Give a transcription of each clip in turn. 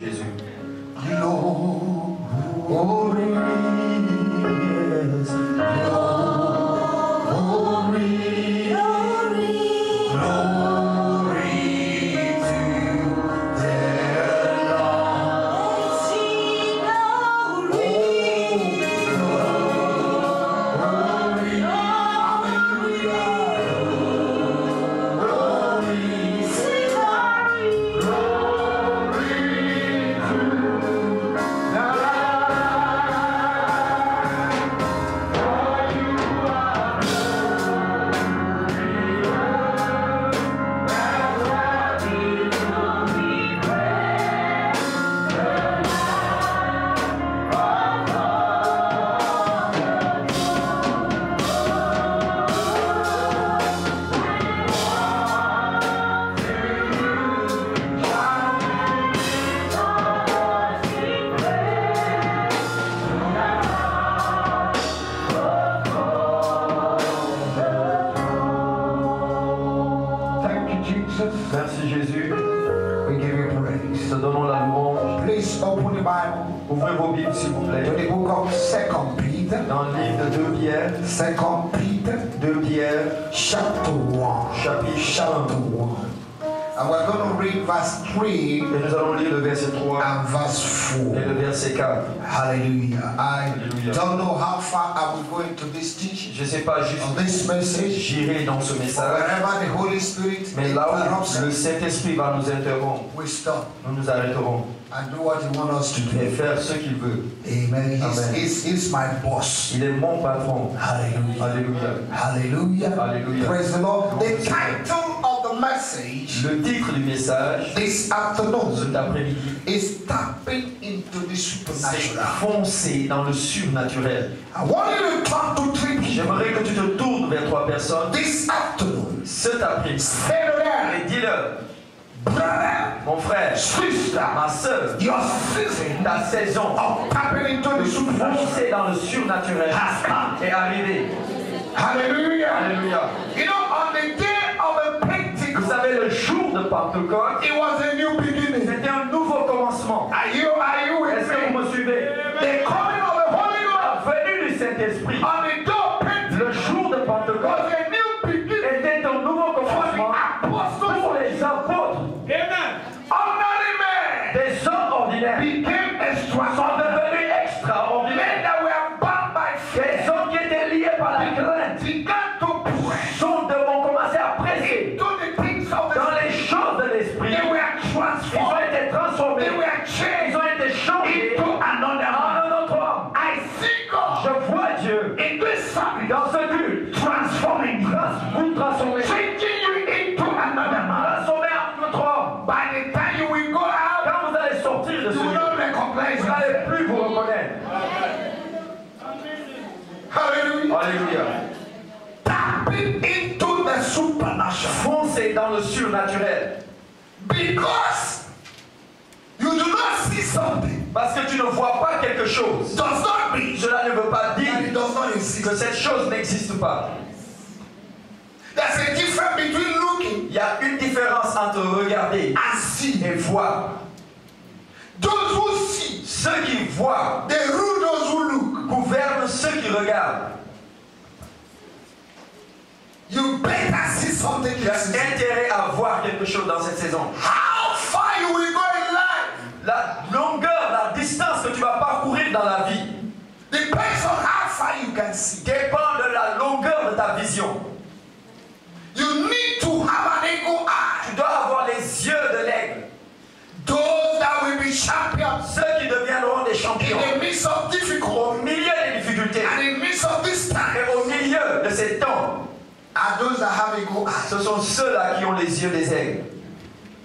Jésus. Merci Jésus. We give you praise. Te donnons la louange. Please open the Bible Ouvrez vos Bibles s'il vous plaît. to the book of 2 Peter. Dans le livre de 2 Pierre. 2 Peter, 2 Pierre, chapter 1. chapitre 1. And we're going to read verse 3 Et nous allons lire le verset 3 and verse et 4. le verset 4. Hallelujah. I Hallelujah. don't know how far I will go into this teaching, Je ne sais pas juste on this message. j'irai dans ce message. Wherever the Holy Spirit Mais là où interrupts, le Saint-Esprit va nous interrompre, we stop nous nous arrêterons and do what He wants us to et do. faire ce qu'il veut. Amen. Amen. He's my boss. Il est mon patron. Hallelujah. Alléluia. Hallelujah. Hallelujah. Praise the Lord. The Gloire au Seigneur. title of the message Le titre du message this afternoon cet après-midi, is tapping into the c'est supernatural. foncer dans le surnaturel. I want you to talk to 3 people J'aimerais que tu te tournes vers 3 personnes this afternoon. cet après-midi Say to them, et dis-leur, brother, mon frère, sister, ma soeur, your season ta saison of tapping into the supernatural foncer dans le surnaturel has come. est arrivée. Hallelujah. Alléluia. You know, on the day of the Vous Pentecost, savez, le jour de Pentecôte, it was a new beginning. c'était un nouveau commencement. Are you with Est-ce que me? vous me suivez? The coming of the Holy La Ghost venue du Saint-Esprit, on the day of Pentecost le jour de was Pentecôte, a new beginning était un nouveau for the commencement apostles. pour les apôtres. Ordinary men Des hommes ordinaires became sont extraordinary. devenus Men extraordinaires. that were bound by fear Des hommes qui étaient liés par la crainte began to pray vont commencer à presser into the things of the dans les choses de l'esprit. They were Ils ont transformed. été transformés. They were Ils changed ont été changés into another en man. un autre homme. I see God Je vois Dieu in this service dans ce culte transforming you, vous transformer. changing you into another man. Transformer en un autre homme. By the time you will go out, Quand vous allez sortir de ce you will lieu, not recognize vous yourself. n'allez plus vous reconnaître. Hallelujah. Alléluia. Tapping into the supernatural. Foncez dans le surnaturel. Because you do not see something Parce que tu ne vois pas quelque chose. does not mean Cela ne veut pas that it dire does not exist. que cette chose n'existe pas. There's a difference between looking Il y a une différence entre regarder and seeing. et voir. Those who see, Ceux qui voient they rule those who look. gouvernent ceux qui regardent. You better see something Tu as this season. intérêt à voir quelque chose dans cette saison. How far you will go in life La longueur, la distance que tu vas parcourir dans la vie depends on how far you can see. dépend de la longueur de ta vision. You need to have an eagle eye. Tu dois avoir les yeux de l'aigle. Those that will be champions Ceux qui deviendront des in champions the midst of au difficulty milieu des difficultés and in the midst of this time et au milieu de ces temps. are those that have eagle eyes. Ce sont ceux-là qui ont les yeux des aigles.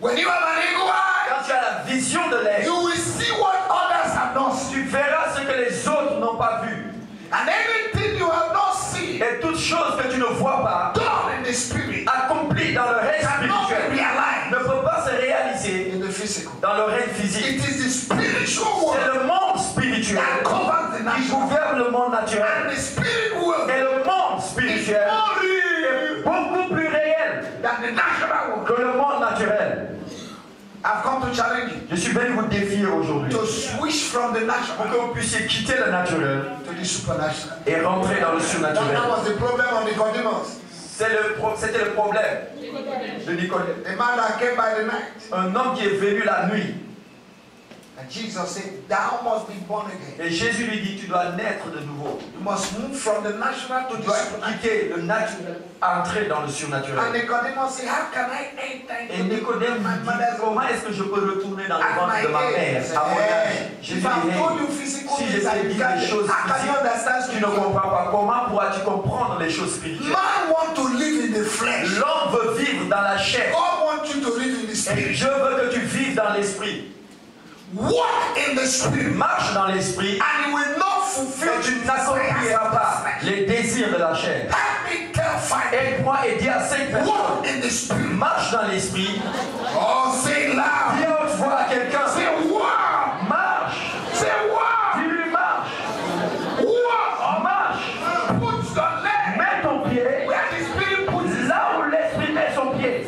When you have an eagle eye, Quand tu as la vision de l'aigle, you will see what others have not seen. tu verras ce que les autres n'ont pas vu. And anything you have not seen Et toute chose que tu ne vois pas, done in the spirit accomplie dans le règne cannot be spirituel, realized ne peut pas se réaliser in the physical. dans le règne physique. It is the spiritual C'est world le monde spirituel that governs the qui natural. gouverne le monde And naturel. the spirit world Et le monde is spirituel more est real beaucoup plus réel than the natural world. que le monde naturel. I've come to challenge you Je suis venu vous défier aujourd'hui to switch from the pour natural que vous puissiez quitter le naturel to the supernatural. et rentrer dans le That surnaturel. was the problem of Nicodemus. C'était le problème de Nicodème. The man that came by the night. Un homme qui est venu la nuit. And Jesus said, thou must be born again. Et Jésus lui dit, tu dois naître de nouveau. You must move from the natural to Tu the dois supernatural. quitter le naturel, entrer dans le And surnaturel. Nicodemus said, how can I enter Et into Nicodème my dit, mother's womb? comment est-ce que je peux retourner dans le At ventre my de ma age. mère, à mon âge? Jésus If I dit, told you hey, physical si je things t'ai and dit you des choses how can you understand physiques, tu ne spiritual? comprends pas. Comment pourras-tu comprendre les choses spirituelles? Man want to live in the flesh. L'homme veut vivre dans la chair. God wants you to live in the Et spirit. je veux que tu vives dans l'esprit. Walk in the spirit. Marche dans l'esprit And you will not fulfill et tu the n'accompliras pas les désirs de la chair. Help me tell five. Aide-moi et dis à 5 personnes. Walk in the spirit. Marche dans l'esprit. Oh, say loud. Dis à haute voix à quelqu'un. Say walk. Marche. Say walk. Dis-lui marche. Walk. Oh, marche. Put your leg Mets ton pied where the spirit puts it. là où l'esprit met son pied.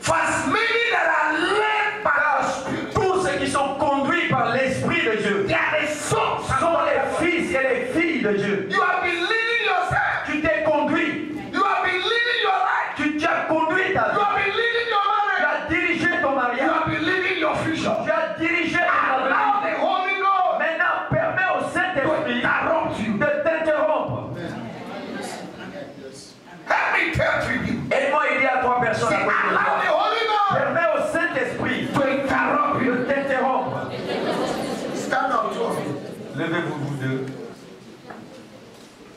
For as many that are led by the spirit, Tous ceux qui sont conduits par l'esprit de Dieu they are the sons and sont les daughters. fils et les filles de Dieu. You have been leading yourself. Tu t'es conduit. You have been leading your life. Tu as conduit ta You vie. have been leading your Tu marriage. as dirigé ton You mariage. have been leading your future. Tu as dirigé ton Allow avenir. the Holy Ghost Maintenant, permets au to Saint-Esprit interrupt you. de t'interrompre. Let me tell you. Aide-moi à aider à 3 personnes Say, à côté de allow the toi. Holy Ghost Permets au Saint-Esprit to interrupt you. de t'interrompre. Stand up, two of you. Levez-vous, vous deux.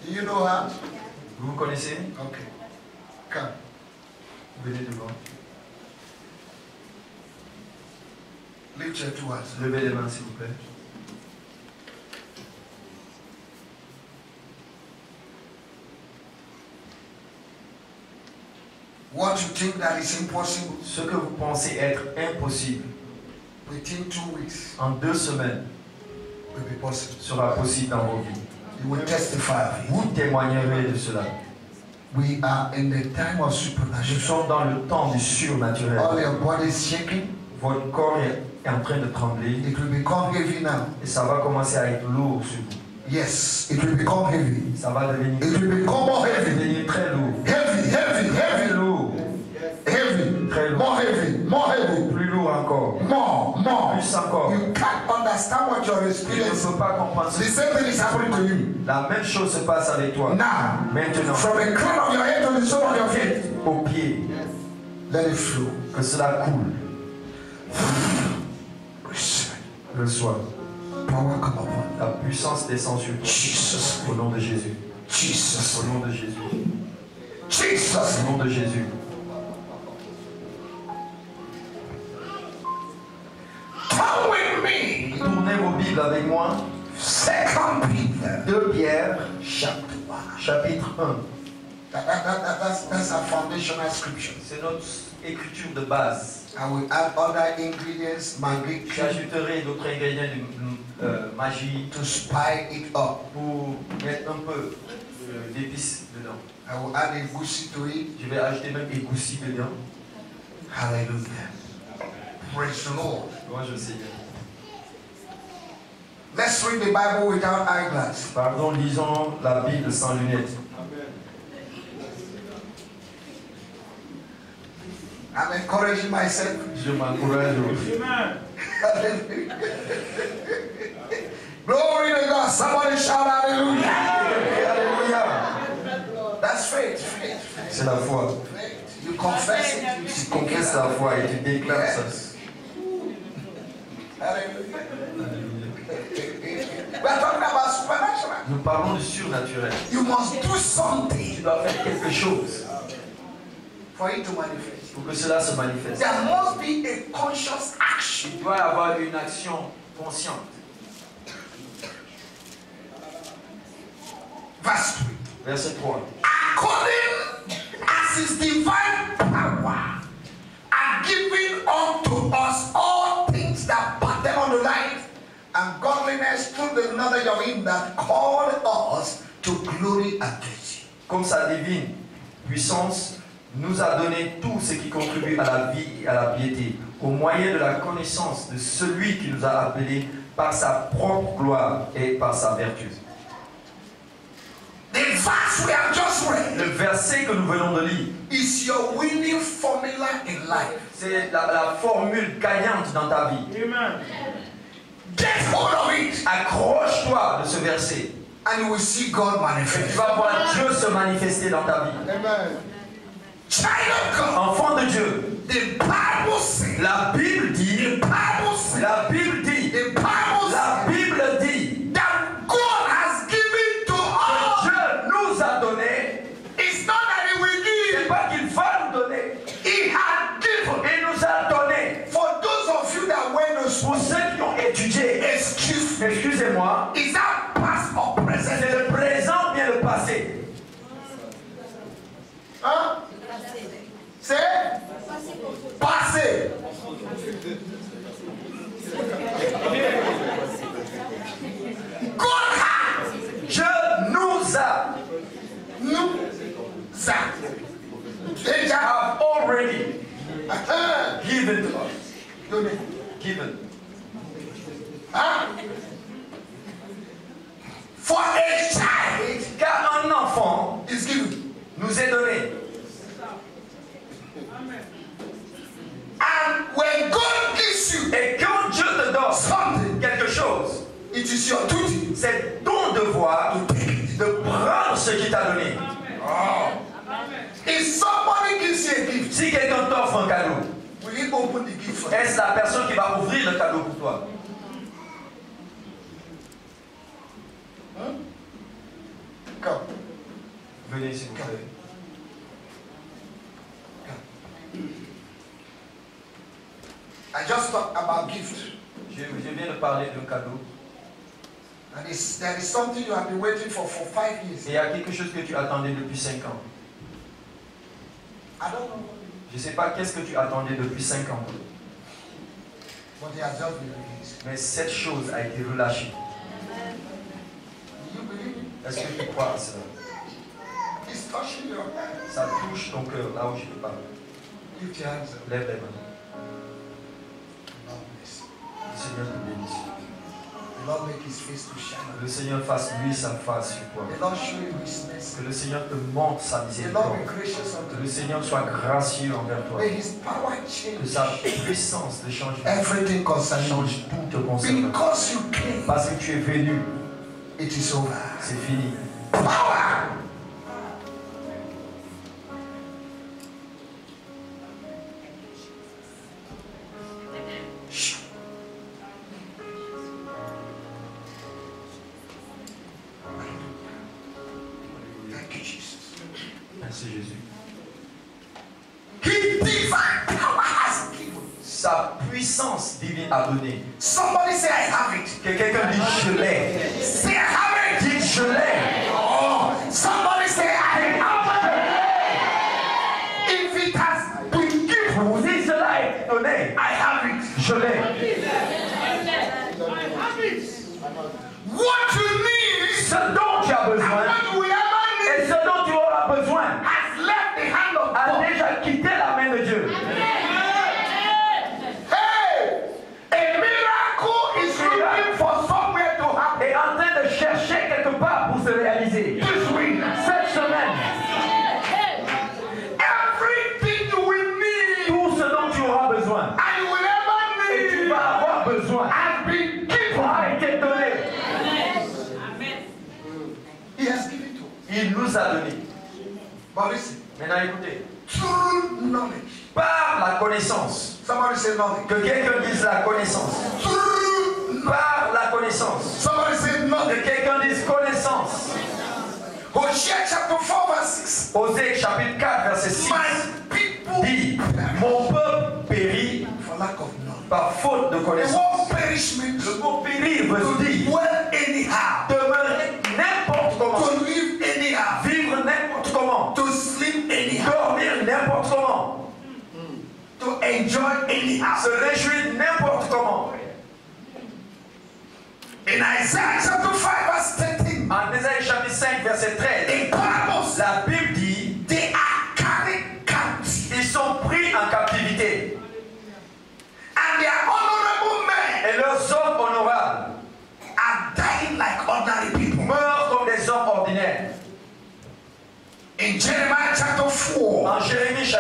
Do you know her? Vous vous connaissez? Okay. Come. Venez devant. Lift your two hands. Levez les mains, s'il vous plaît. What you think that is impossible Ce que vous pensez être impossible within 2 weeks en 2 semaines will be possible. sera possible dans vos vies. You will testify of it. Vous témoignerez de cela. We are in the time of Nous supernatural. sommes dans le temps du surnaturel. All your body is shaking. Votre corps est en train de trembler It will become heavy now. et ça va commencer à être lourd sur vous. Yes, it will become heavy. Ça va devenir, It will become more heavy. devenir très lourd. Heavy, heavy, Très heavy. lourd. Heavy. Très lourd. More heavy. More heavy. Plus lourd encore. More. Plus encore. You can't understand what you're Tu ne experiencing. peux pas comprendre The ce same thing is happening to you. La même chose se passe avec toi. Now, Maintenant, from the crown of your head to the sole of your feet, au pied, let it flow. que cela coule. Receive it. Reçois. Power come upon La puissance descend sur toi. Jesus. Au nom de Jésus. Jesus. Au nom de Jésus. Jesus. Au nom de Jésus. Come with me. Tournez vos Bibles avec moi. 2 Peter 2 Pierre, chapter 1. chapitre 1. That's a foundational scripture. C'est notre écriture de base. I will add other ingredients, magic, J'ajouterai d'autres ingrédients de magie to spice it up. pour mettre un peu d'épices dedans. I will add a goosey to it. Je vais ajouter même égoussi dedans. Hallelujah. Praise the Lord. Moi je sais. Let's read the Bible without eyeglass. Pardon, lisons la Bible sans lunettes. I'm encouraging myself. Je m'encourage aussi. Hallelujah. Glory to God. Somebody shout hallelujah. Alléluia. That's faith. Faith. C'est la foi. Faith. You confess it. You Tu speak confesses it. la foi et tu déclares ça. Hallelujah. We are talking about supernatural. Nous parlons du surnaturel. You must do Tu something dois faire quelque chose for it to manifest. pour que cela se manifeste. There must be a conscious action. Il doit y avoir une action consciente. Verse 3. Verset 3. According as his divine power are given unto us all things that pertain unto life and godliness through the knowledge of him that called us to glory and virtue. Comme sa divine puissance nous a donné tout ce qui contribue à la vie et à la piété, au moyen de la connaissance de celui qui nous a appelés par sa propre gloire et par sa vertu. The verse we have just read Le verset que nous venons de lire, is your winning formula in life. c'est la formule gagnante dans ta vie. Amen. Get hold of it, Accroche-toi de ce verset. and you will see God Tu manifest. vas voir Dieu se manifester dans ta vie. Amen. Child of God, Enfant de Dieu, the Bible says, la Bible dit, the Bible says, la Bible dit, the Bible la says Bible dit that God has given to que us. Dieu nous a donné. It's not that He will C'est give, pas qu'il va nous donner, He had given. il nous a donné. For those of you that went to school, Pour ceux qui ont étudié, excusez-moi, is that past or present? c'est le présent ou bien le passé? Hein? C'est passé. God has Dieu nous a déjà have already given to us. donné. Given. Hein? For a child Car un enfant is given. nous est donné. And when God gives you Et quand Dieu te donne something, quelque chose, it is your duty c'est ton devoir to take it. de prendre ce qu'il t'a donné. If somebody gives you a gift, Si quelqu'un t'offre un cadeau, will you open the gift for you? est-ce la personne qui va ouvrir le cadeau pour toi? Come. Venez s'il vous plaît. I just talked about gift. Je viens de parler d'un cadeau. And there is something you have been waiting for 5 years. Et il y a quelque chose que tu attendais depuis 5 ans. I don't know. Je ne sais pas qu'est-ce que tu attendais depuis 5 ans. But they have just been released. Mais cette chose a été relâchée. Do you believe it? Est-ce que tu crois à cela? It's touching your hand. Ça touche ton cœur là où je te parle. Lift your hands up. Lève les mains. Lord bless you. Le Seigneur te bénisse. The Lord make his face to shine on Que le Seigneur fasse lui sa face sur toi. you. The Lord show you his mercy. Que le Seigneur te montre sa The Lord miséricorde. be gracious Que unto le you. Seigneur soit gracieux envers toi. May his power Que change sa puissance te change. everything concerning you. Change tout te concernant. Because you came, Parce que tu es venu, it is over. c'est fini. Power. Shh. Thank you, Jesus. Merci Jésus. His divine power has given. Sa puissance divine a donné. Somebody say, I have it. Que quelqu'un dise je l'ai. Say, I have it. Dites je l'ai. Oh, somebody say, I have it. If it has been given, Vous dites cela est donné. I have it. Je l'ai. What you need, Ce dont tu as and besoin what you will ever et need, ce dont tu auras besoin has left the hand of a God. déjà quitté la main de Dieu. Hey, a miracle is looking for somewhere to happen. Et en train de chercher quelque part pour se réaliser. This week, Cette semaine, everything you will need tout ce dont tu auras besoin and you will ever et tu need vas avoir besoin has been given. a été donné. He has given to us. Il nous a donné. But listen, Maintenant écoutez. true knowledge. Par la connaissance. Somebody say knowledge. Que quelqu'un dise la connaissance. True knowledge. Par la connaissance. Somebody say Que knowledge. quelqu'un dise connaissance. Hosea chapter 4 verse 6. Osée chapitre 4 verset 6 My people dit mon peuple périt for lack of knowledge. par faute de The connaissance. word perishment Le mot périr veut to dire dwell anyhow, demeurer n'importe comment, to live anyhow, vivre n'importe comment, to sleep anyhow, dormir n'importe comment, to enjoy anyhow. se réjouir n'importe comment. In Isaiah chapter 5 verse 13, En Ésaïe chapitre 5 verset 13, in parables, la Bible dit they are carried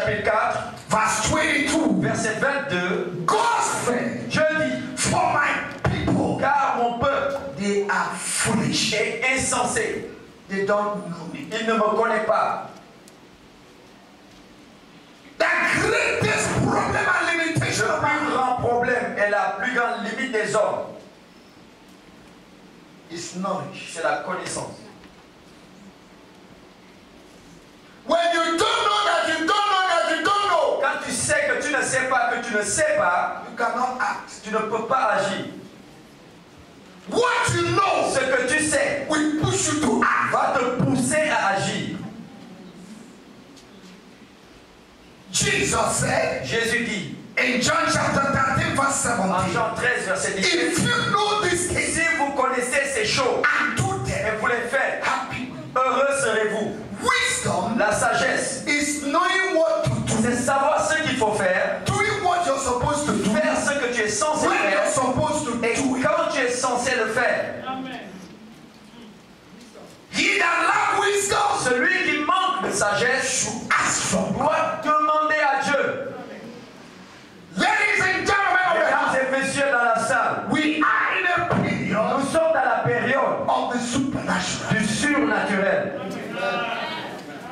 chapitre 4, verse 22. verset 22, God said, je dis, for my people, car mon peuple they are foolish. est insensé. They don't know me. Il ne me connaît pas. The greatest problem and limitation Le of plus man grand problème et la plus grande limite des hommes, is knowledge. c'est la connaissance. When you don't know that you don't know that you don't know, Quand tu sais que tu ne sais pas que tu ne sais pas, you cannot act. tu ne peux pas agir. What you know Ce que tu sais will push you to act. va te pousser à agir. Jesus said Jésus dit, in John chapter 13, verse en 17, Jean 13, verset 17, if you know these things si vous connaissez ces choses and do et them, vous les faites, happy. heureux serez-vous. Wisdom La sagesse, is knowing what to do, c'est savoir ce qu'il faut faire, doing what you're supposed to do, faire ce que tu es censé when you're faire, supposed to et do it. quand tu es censé le faire. He that lack wisdom Celui qui manque de sagesse should ask for. doit demander à Dieu. Ladies and gentlemen of the Mesdames house, et messieurs dans la salle, we are in a period nous sommes dans la période of the supernatural. du surnaturel.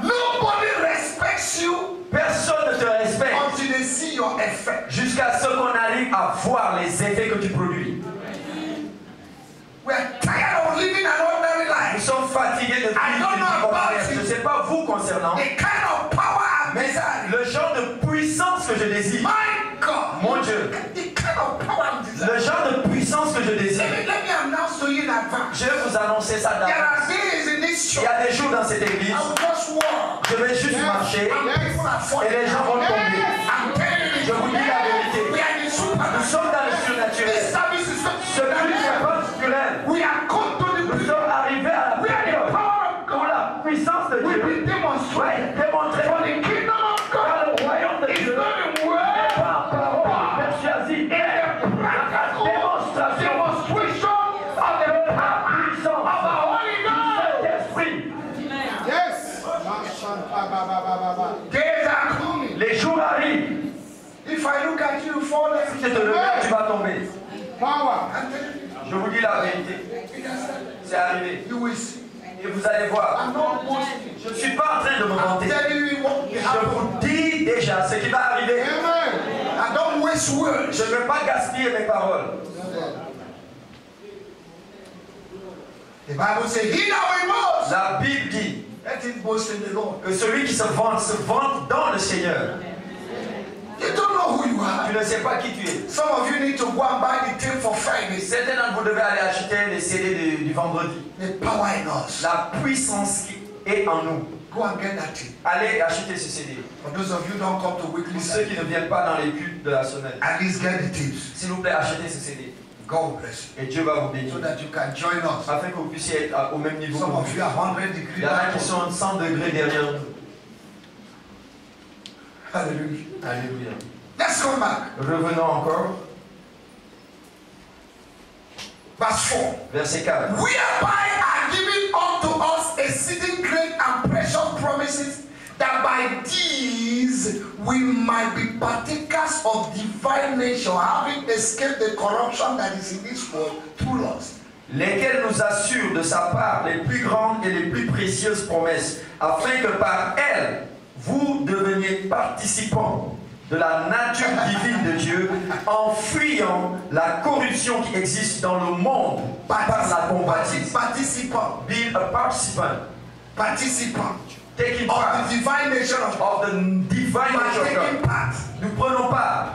Nobody respects you Personne ne te respecte until they see your effect. jusqu'à ce qu'on arrive à voir les effets que tu produis. We are tired of living an ordinary Nous life. sommes fatigués de vivre I don't une know vie about ordinaire. Je you. ne sais pas vous concernant, The kind of power I'm mais desiring. le genre de puissance que je désire, My God. mon Dieu, The kind of power I'm le desiring. genre de puissance que je désire, Let me announce to you in advance. je vais vous annoncer ça There d'avance. are days in this Il church. y a des jours dans cette église, I will just walk. je vais juste marcher And people are falling. et les gens vont tomber. I'm telling you. Je vous dis la vérité. We are in the Nous supernatural. sommes dans le surnaturel. This service is Ce culte n'est pas naturel. We are come to the Nous sommes arrivés à la We are the période power of où God. la puissance de We Dieu will demonstrate. est démontrée For the kingdom of par God le royaume de is Dieu. not in N'est word, pas en parole persuasive, mais la démonstration demonstration of the de la power puissance of the Holy du Ghost. Saint-Esprit. Yes. Days are coming. Les jours arrivent. If I look at you, fall Si je te regarde, tu vas tomber. Power. Je vous dis la vérité. C'est arrivé. You will see. Et vous allez voir. I'm not boasting. Je ne suis pas en train de me I'm vanter. telling you what will Je happen. vous dis déjà ce qui va arriver. Amen. I don't waste words. Je ne vais pas gaspiller mes paroles. The Bible says, he that will boast, La Bible dit let him boast in the Lord. que celui qui se vante dans le Seigneur. You don't know who you are. Tu ne sais pas qui tu es. Some of you need to go and buy the tape for Friday. Certains d'entre vous devez aller acheter les CD du vendredi. The power in us. La puissance qui est en nous. Go and get that tape. Allez acheter ce CD. For those of you who don't come to weekly Pour ceux qui service, ne viennent pas dans les cultes de la semaine, at least get the tapes. s'il vous plaît, achetez ce CD. God bless Et Dieu va vous bénir. you. So that you can join us. Afin que vous puissiez être au même niveau que Some of nous. you are 100 Il degrees. y en a qui sont 100 degrés derrière nous. Hallelujah. Alléluia. Let's come back. Revenons encore. Verse 4. Verset 4. Whereby are given unto us exceeding great and precious promises, that by these we might be partakers of divine nature, having escaped the corruption that is in this world through lust. Lesquels nous assurent de sa part les plus grandes et les plus précieuses promesses, afin que par elles, vous deveniez participants de la nature divine de Dieu, en fuyant la corruption qui existe dans le monde par la convoitise. Participant. Be a participant. Participant. Taking Of part. the divine nature of God. Of the divine nature of Taking God. part. Nous prenons part.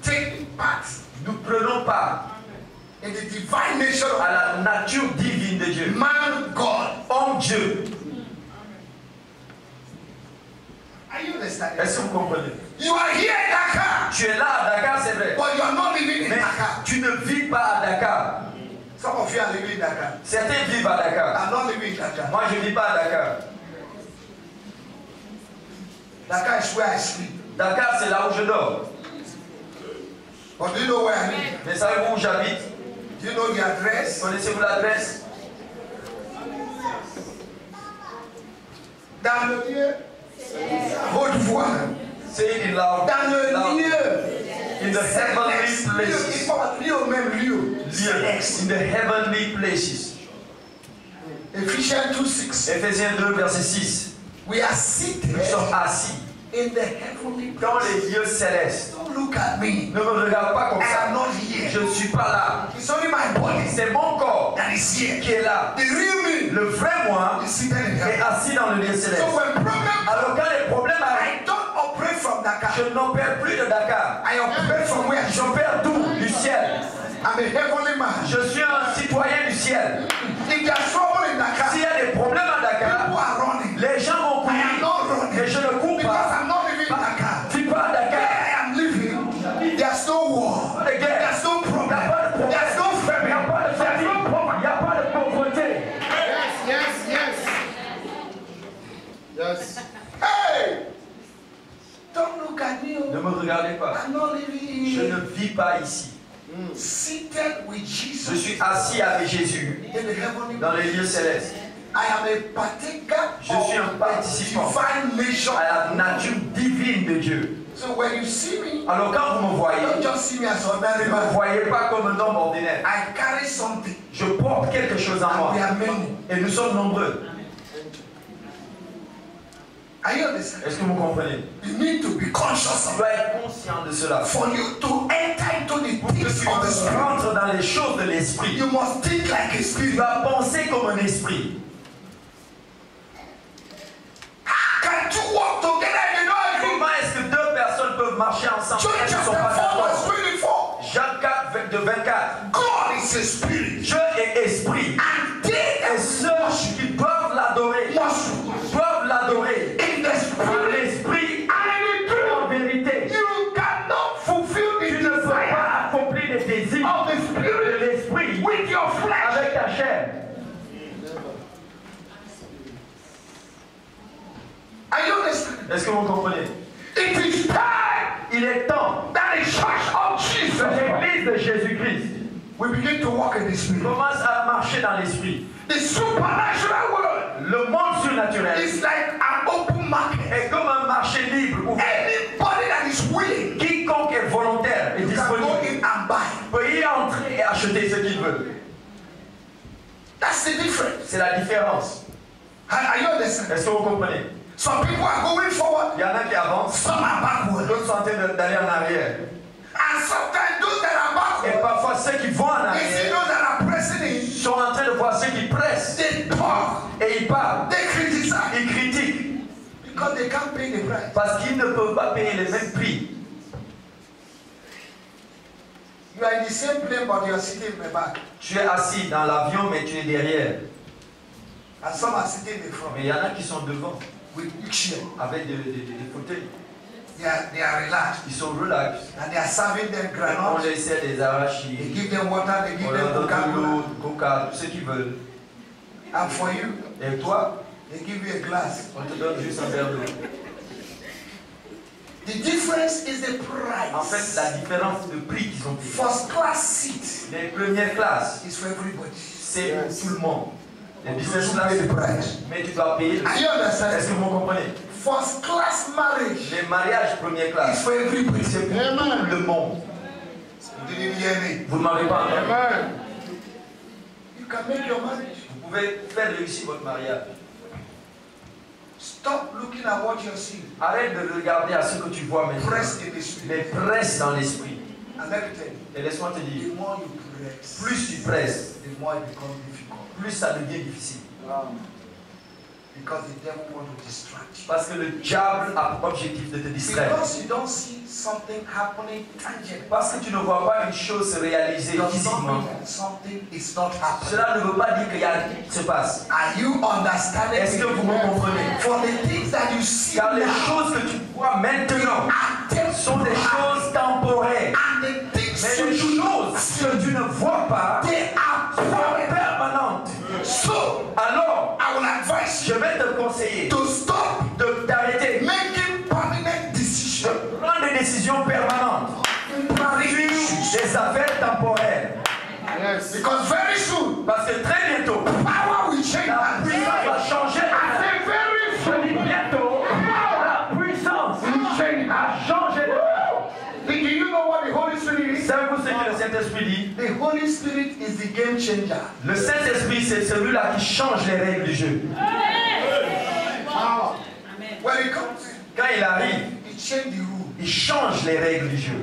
Taking part. Nous prenons part In the divine nature of à la nature divine de Dieu. man God. Homme Dieu. Are you understanding? Est-ce que vous comprenez? You are here in Dakar, Tu es là à Dakar, c'est vrai. but you are not living in Mais Dakar. tu ne vis pas à Dakar. Some of you are living in Dakar. Certains vivent à Dakar. I'm not living in Dakar. Moi, je ne vis pas à Dakar. Dakar is where I sleep. Dakar, c'est là où je dors. But do you know where I live? Mais savez-vous où j'habite? Do you know the address? Connaissez-vous l'adresse? Dans le lieu. Haute voix. Say it in loud. Dans le loud. lieu. In the heavenly places. Lieu au même lieu. In the heavenly places. Ephesians 2:6. Éphésiens 2, verset 6. We are seated Nous sommes assis in the heavenly dans places. les lieux célestes. Don't look at me. Ne me regarde pas comme I ça. am not here. Je ne suis pas là. It's only my body C'est mon corps that is here. qui est là. The real me Le vrai moi is seated in est heaven. assis dans le lieu céleste. So when problems, Alors quand les problèmes arrivent, I don't operate from Dakar. je n'opère plus de Dakar. I operate from where? J'opère d'où? Du ciel. I'm a heavenly man. Je suis un citoyen du ciel. If there's trouble in Dakar, S'il y a des problèmes à people Dakar, are running. les gens vont I am courir. not running. Et je ne cours Because pas. I'm not living in Dakar. Tu pars à Where Dakar. I am living, there's no war. Pas de guerre. There's no Il n'y problem. a pas de problème. There's no Il n'y a famine. pas de famine. Il n'y a pas de pauvreté. Yes. Hey! Don't look at me. Ne me regardez pas. I'm not living Je here. ne vis pas ici. Seated with Jesus Je suis assis avec Jésus in the heavenly dans les lieux célestes. I am a partaker Je suis un of participant divine nature. à la nature divine de Dieu. So when you see me, Alors quand vous me voyez, don't just see me as ordinary ne me man. voyez pas comme un homme ordinaire. I carry something. Je porte quelque chose en moi. And we are many. Et nous sommes nombreux. Are you understand? Est-ce que vous comprenez? You need to be conscious Tu of dois être conscient de cela. For you to enter into the Pour que things tu of the spirit, rentres dans les choses de l'esprit. you must think like a Tu spirit. dois penser comme un esprit. Can two walk together if they don't agree? Comment est-ce que deux personnes peuvent marcher ensemble John elles ne chapter sont 4 pas d'accord? verse 24. Jacques 4, de 24. God is a spirit. Dieu est esprit. And they Et that ceux qui doivent l'adorer, must doivent l'adorer in the en spirit l'esprit and in the et en truth. vérité. You cannot fulfill the Tu ne peux desire pas accomplir les désirs of the de spirit l'esprit with your flesh. avec ta chair. Are you understand? Est-ce que vous comprenez? It is time Il est temps that the church of Jesus que l'église de Jésus-Christ we begin to walk in the spirit. commence à marcher dans l'esprit. The supernatural world Le monde surnaturel is like an open market. est comme un marché libre ouvert. Anybody that is willing Quiconque est volontaire et can go disponible in and buy. peut y entrer et acheter ce qu'il veut. That's the difference. C'est la différence. Are you understand? Est-ce que vous comprenez? Some people are going forward, Il y en a qui avancent, some are backward. d'autres sont en train d'aller en arrière. And sometimes those that are Et backward, parfois ceux qui vont en they see arrière those that are pressing in, sont en train de voir ceux qui pressent they talk, et ils parlent, they criticize ils critiquent because they can't pay the price. parce qu'ils ne peuvent pas payer les mêmes prix. You are in the same plane, but you are sitting in the back. Tu es assis dans l'avion mais tu es derrière. And some are sitting in the front Mais il y en a qui sont devant with big chair. avec des fauteuils. They are relaxed. Ils sont relax. And they are serving them On granules. les sert des They arachides, give them water, they give on leur them donne de Coca-Cola. l'eau, du coca, tout ce qu'ils veulent. And for you, Et toi, they give you a glass. on te donne juste un verre d'eau. The difference is the En fait, price. la différence de prix qu'ils ont payé. First class seat Les premières classes, is for everybody. c'est pour tout le monde. Les business You pay the class, price. mais tu dois payer. Are you Est-ce understand? que vous comprenez? First class marriage Les mariages première is classe, for everybody. c'est pour tout le monde. You didn't hear me. Vous ne m'avez pas entendu. Amen. You can make your marriage. Vous pouvez faire réussir votre mariage. Stop looking at what you're seeing. Arrête de regarder à ce que tu vois maintenant. Press in the spirit. Mais presse dans l'esprit. And let me tell you, Et laisse-moi te dire, the more you press, plus tu presses, the more it becomes difficult. plus ça devient difficile. Because the devil wants to distract you. Parce que le diable a pour objectif de te distraire. Because you don't see something happening tangibly. Parce que tu ne vois pas une chose se réaliser Does physiquement. not mean that something is not happening. Cela ne veut pas dire qu'il y a rien qui se passe. Are you understanding? Est-ce que vous me comprenez? For the things that you see Car les now choses que tu vois maintenant are sont des choses temporaires. and the things Mais les choses que tu ne vois pas they are sont permanent. permanentes. So Alors, I will advise je you vais te conseiller to stop de t'arrêter, making permanent decisions. prendre des décisions permanentes sur des affaires temporaires. Yes. Because very soon Parce que très bientôt, power will change. la puissance va changer. I say very soon changé de vie. Do you know what the Holy Spirit is? Savez-vous ce que le Saint-Esprit dit? The Holy Spirit is the game changer. Le Saint-Esprit, c'est celui-là qui change les règles du jeu. Power. When it comes, Quand il arrive, it changes the rule. il change les règles du jeu.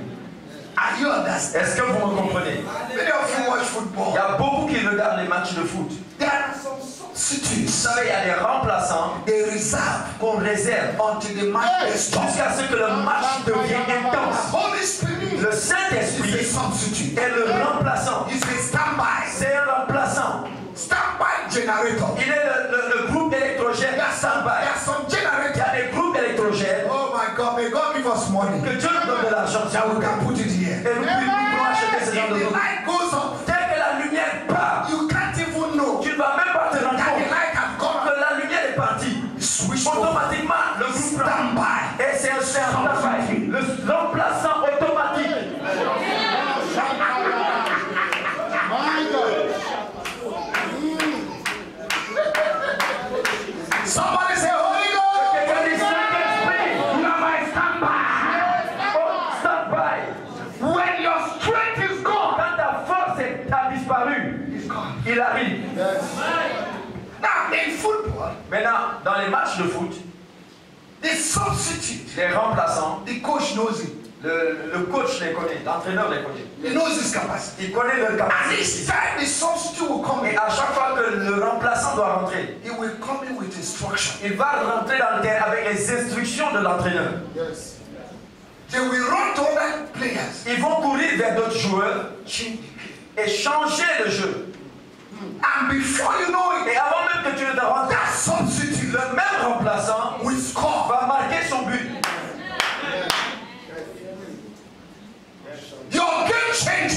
Are you understand? Est-ce que vous me comprenez? Many of you watch Il y football. a beaucoup qui regardent les matchs de foot. There are some Vous substitutes savez, il y a des remplaçants they reserve qu'on réserve until the match is stopped. jusqu'à ce que le match devienne intense. Holy Spirit Le is a Saint-Esprit substitute. est le remplaçant. He's a standby. C'est un remplaçant. Standby generator. Il est le groupe électrogène There standby. are some Il y generators. a des groupes électrogènes. Oh my God, may God give us money. Que Dieu nous donne de l'argent. That we can put it here. Et nous pouvons acheter ce genre de If the choses. light goes up, Dès que la lumière part, you can't even know tu ne vas même pas te rendre that the compte light has gone que la lumière est partie. switch over. Automatiquement, le groupe prend. Standby. Et c'est un standby. Le remplaçant automatique. My God. Somebody say, Holy Ghost. Quelqu'un dit Saint-Esprit, You are my standby. oh, standby. When your strength is gone, Quand ta force a disparu, it's gone. il arrive. Now, in football, Maintenant, dans les matchs de foot, the substitute, les remplaçants, the coach knows it. le coach les connaît, l'entraîneur les connaît. He knows his capacity. Il connaît leur And capacité. each time the substitute will come Et in, à chaque fois que le remplaçant doit rentrer, he will come in with instruction. il va rentrer dans le terrain avec les instructions de l'entraîneur. Yes. They will run to other players, Ils vont courir vers d'autres joueurs change the game. et changer le jeu. And before you know Et it, avant même que tu ne te rendes that substitute le même remplaçant will score. va marquer son but. Your game changer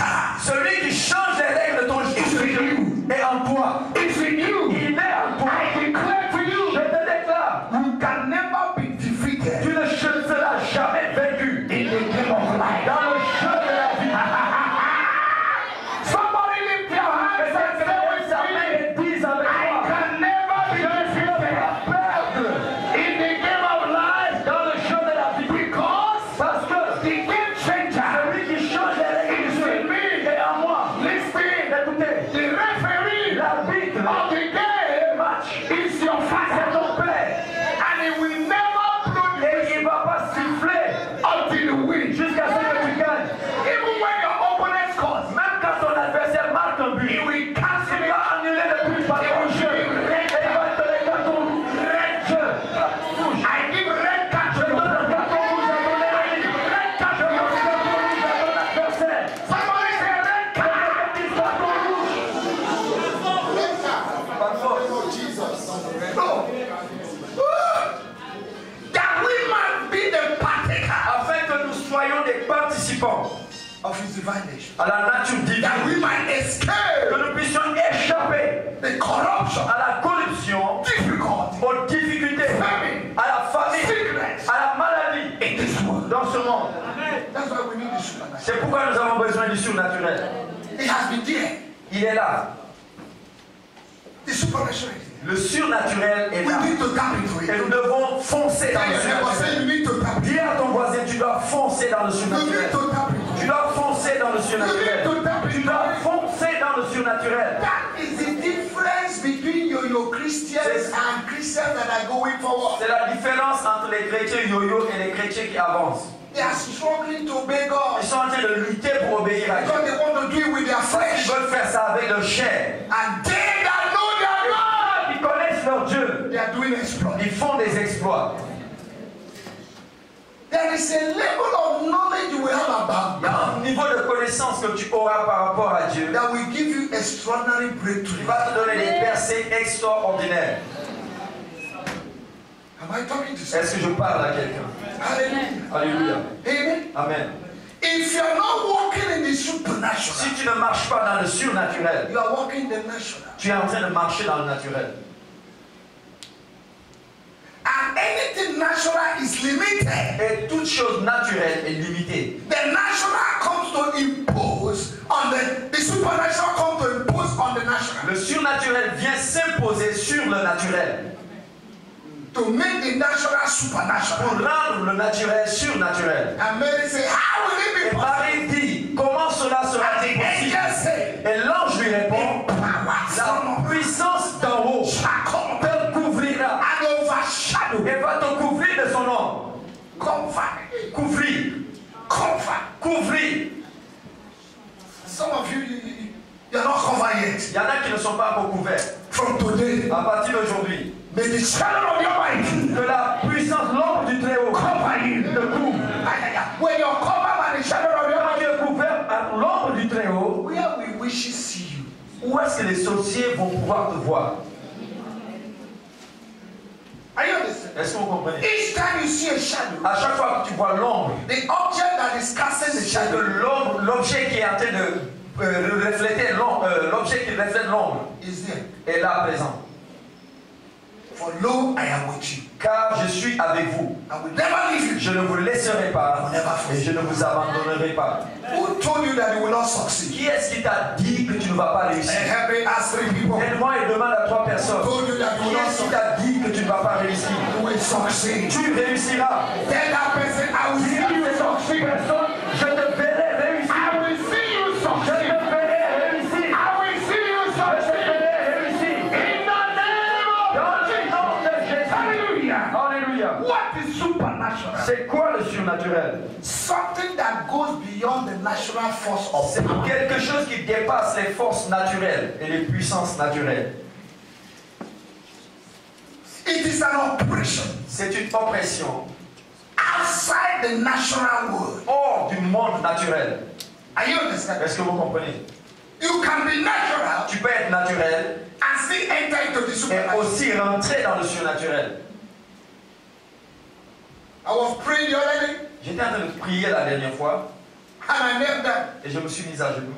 Celui qui change les règles de ton is jeu in you. est en toi. It's in you. Il est en toi. I declare to Je you, te déclare, you can never be defeated tu ne seras jamais vaincu in the game of life. dans le jeu de la vie. Somebody lift your hands and say with me, Dis avec I moi, can never be defeated perdre in the game of life dans le jeu de la vie. because Parce que the game changer celui qui change les règles du is jeu in me. est en moi. Listen, Écoutez, the referee l'arbitre of the du game match, is your c'est father, ton père. and he will never blow the Et il ne va pas siffler until you win. jusqu'à ce que tu gagnes. Even when your opponent scores, Même quand ton adversaire marque un but, he will cancel il it. va annuler le but par ton jeu. Et il va te donner un carton rouge. I give red card Je to donne your un carton rouge à ton ennemi. red card Je to donne your un carton rouge à ton adversaire. Somebody say red card. Quelqu'un dit carton rouge. Par force. Oh, Jesus. No. That we might be the partaker Afin que nous soyons des participants of his divine nature. à la nature That we divine. might Que escape nous puissions échapper the corruption, à la corruption, difficulty, aux difficultés, famine, à la famine, sickness à la maladie in this world. dans ce monde. That's why we need the supernatural. C'est pourquoi nous avons besoin du surnaturel. It has been there. Il est là. The supernatural is there. Le surnaturel est We là. need to tap into Et nous it. devons foncer dans Tell le your neighbor, say surnaturel. you need to tap into it. Dis à ton voisin, tu dois foncer dans le You need surnaturel. to tap into Tu it. dois foncer dans le surnaturel. Tu dois foncer dans le surnaturel. That is the difference between yo-yo Christians and Christians that are going forward. C'est la différence entre les chrétiens yo-yo et les chrétiens qui avancent. They are struggling to obey God Ils sont en train de lutter pour obéir à Dieu. because they want to do it with their Ils flesh. veulent faire ça avec leur chair. And they that know their Et God, ils connaissent leur Dieu. they are doing exploits. Ils font des exploits. There is a level of knowledge you will have about Il y a God un niveau de connaissance que tu auras par rapport à Dieu that will give you extraordinary qui breakthrough. va te donner des percées extraordinaires. Am I talking to someone? Est-ce que je parle à quelqu'un? Hallelujah. Alléluia. Amen. Amen. If you are not walking in the supernatural, Si tu ne marches pas dans le surnaturel, you are walking in the natural. tu es en train de marcher dans le naturel. And anything natural is limited. Et toute chose naturelle est limitée. The natural comes to impose on the supernatural comes to impose on the natural. Le surnaturel vient s'imposer sur le naturel. to make the natural supernatural. pour rendre le naturel surnaturel. And Mary said, how will it Et be possible? Marie dit, comment cela And sera-t-il the angel possible? said, Et l'ange lui répond, la puissance d'en haut te couvrira and overshadow. et va te couvrir de son ombre. Comfort. Couvrir, Comfort. couvrir. Some of you, you're not covered yet. Il y en a qui ne sont pas encore couverts. From today, À partir d'aujourd'hui, may the shadow of your mind que la puissance, l'ombre du Très-Haut cover you. te couvre. When you're covered by the shadow of your Quand mind, tu es couvert par l'ombre du Très-Haut, where will wishes see you? où est-ce que les sorciers vont pouvoir te voir? Are you understand? Est-ce que vous comprenez? Each time you see a shadow, À chaque fois que tu vois l'ombre, the object that is casting the c'est que shadow l'objet qui est en train de refléter l'ombre, l'objet qui reflète l'ombre is there. est là présent. For lo, I am with you. Car je suis avec vous. I will never leave you. Je ne vous laisserai pas et je ne vous abandonnerai pas. Who told you that you will not succeed? Qui est-ce qui t'a dit que tu ne vas pas réussir? And help me ask 3 people. Aide-moi et demande à 3 personnes. Who told you that you Qui will not est-ce qui succeed? t'a dit que tu ne vas pas réussir? You will succeed. Tu réussiras. Tell that person, I will Dis see à you cette succeed. personne, je te verrai réussir. I will see you Je succeed. te verrai réussir. I will see you Je te succeed. verrai réussir. In the name Dans of le Jesus. nom de Jésus. Hallelujah. Alléluia. What is supernatural? C'est quoi le surnaturel? Something that goes beyond the natural force of C'est power. quelque chose qui dépasse les forces naturelles et les puissances naturelles. It is an operation C'est une oppression outside the natural world. hors du monde naturel. Are you understand? Est-ce que vous comprenez? You can be natural Tu peux être naturel and still enter into the et supernatural. aussi rentrer dans le surnaturel. I was praying the other day J'étais en train de prier la dernière fois and I knelt down. et je me suis mis à genoux.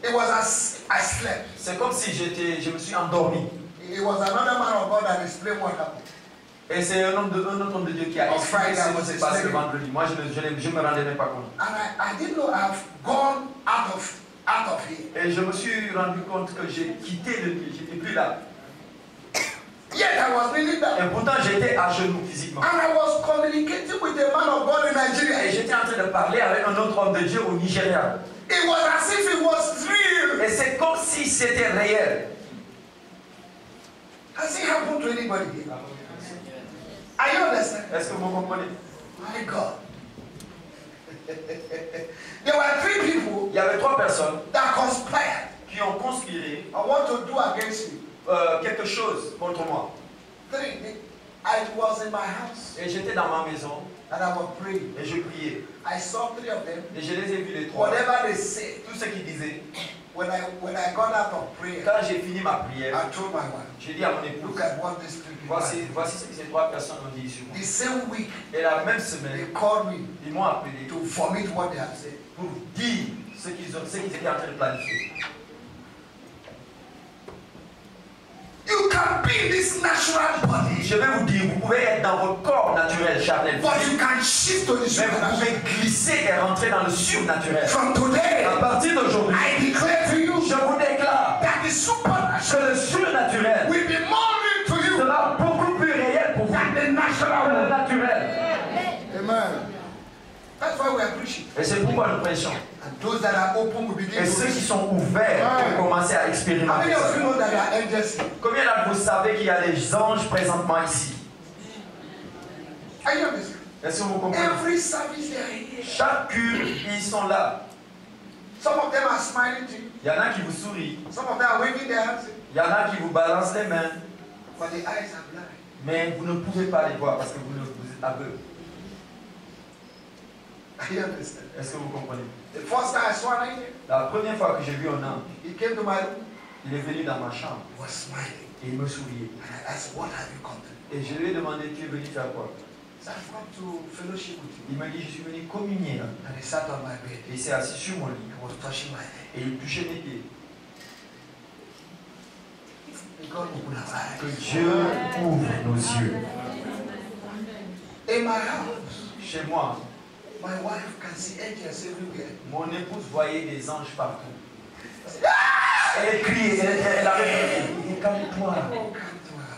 It was as I slept. C'est comme si je me suis endormi. It was another man of God that explained what happened. Et c'est un autre homme de Dieu qui a On expliqué Friday, ce I was qui s'est passé le sleeping. vendredi. Moi, je me rendais même pas compte. And I didn't know I've gone out of here. Et je me suis rendu compte que j'ai quitté le lieu. J'étais plus là. Yet I was kneeling down. Et pourtant, j'étais à genoux physiquement. And I was communicating with a man of God in Et Nigeria. j'étais en train de parler avec un autre homme de Dieu au Nigeria. It was as if it was real. Et c'est comme si c'était réel. Has it happened to anybody here? Are you understand? Est-ce que vous comprenez? My God. There were 3 people Il y avait 3 personnes that conspired. qui ont conspiré I want to do against you. quelque chose contre moi. 3. I was in my house Et j'étais dans ma maison and I was praying. et je priais. I saw 3 of them. Et je les ai vus les 3. Whatever they said, Tout ce qu'ils disaient. when I got out of prayer, Quand j'ai fini ma prière, I told my wife, j'ai dit à mon épouse, look at what these 3 people did. voici ce que ces 3 personnes ont dit sur moi. The same week, Et la même they semaine, called me ils m'ont appelé to vomit what they had said. pour dire ce qu'ils étaient en train de planifier. You can be in this natural body, Je vais vous dire, vous pouvez être dans votre corps naturel, charnel, but you can shift to the mais vous supernatural. pouvez glisser et rentrer dans le surnaturel. From today, À partir d'aujourd'hui, I declare to you je vous déclare that the que supernatural le surnaturel will be more real to you sera beaucoup plus réel pour vous than the que natural le world. naturel. Amen. That's why we are preaching. Et c'est pourquoi nous prêchons. And those that are open will begin Et to ceux qui receive. sont ouverts vont commencer à How expérimenter many of ça. you know that there are angels here? Combien d'entre vous savez qu'il y a des anges présentement ici? Are you understand? Est-ce que vous comprenez? Every service they are here. Chaque culte, ils sont là. Some of them are smiling to you. Il y en a qui vous sourient. Some of them are waving their hands. Il y en a qui vous balancent les mains. But the eyes are blind. Mais vous ne pouvez pas les voir parce que vous êtes aveugles. Are you understand? Est-ce que vous comprenez? The first time I saw an angel, La première fois que j'ai vu un ange, he came to my room. il est venu dans ma chambre He was smiling. et il me souriait. And I asked, what have you come to do? Et je lui ai demandé, tu es venu faire quoi? He said, I've come to fellowship with you. Il m'a dit, je suis venu communier. And he sat on my bed. Et il s'est assis sur mon lit He was touching my head. et il touchait mes pieds. May God open our eyes. Que Dieu ouvre nos yeux. In my house, Chez moi, my wife can see angels everywhere. mon épouse voyait des anges partout. Elle criait, elle avait dit, calme-toi. Come to her.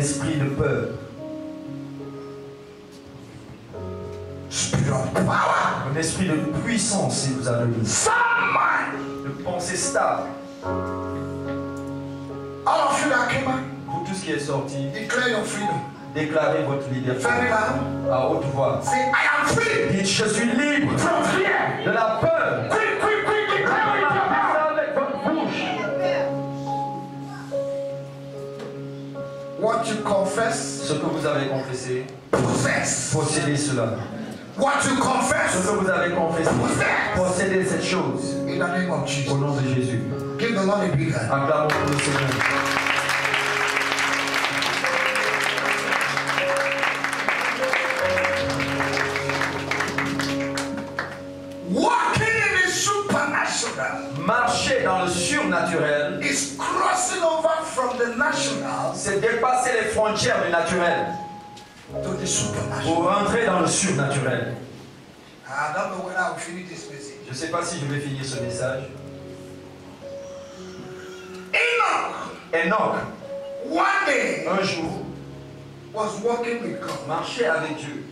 esprit de peur, Spirit of power. un esprit de puissance si vous avez le Sound mind. de pensée stable. All of you that came out, Pour tout ce qui est sorti, declare your freedom. déclarez votre liberté Very loud. à haute voix. Say, I am free Dites, je suis libre from fear. de la peur. Quick, quick, quick, declare with your mouth. Avec votre bouche. What you confess, Ce que vous avez confessé, possess. possédez cela. What you Ce confess, que vous avez confessé, possédez cette chose. in the name of Au Jesus. nom de Jésus. Give the Lord a big hand. Acclamons pour le Seigneur. Walking in the supernatural Marcher dans le surnaturel, is crossing over from the national c'est dépasser les frontières du naturel to the supernatural. pour rentrer dans le surnaturel. I don't know when I will finish this message. Je ne sais pas si je vais finir ce message. Enoch, Enoch, one day, un jour, was walking with God. marchait avec Dieu.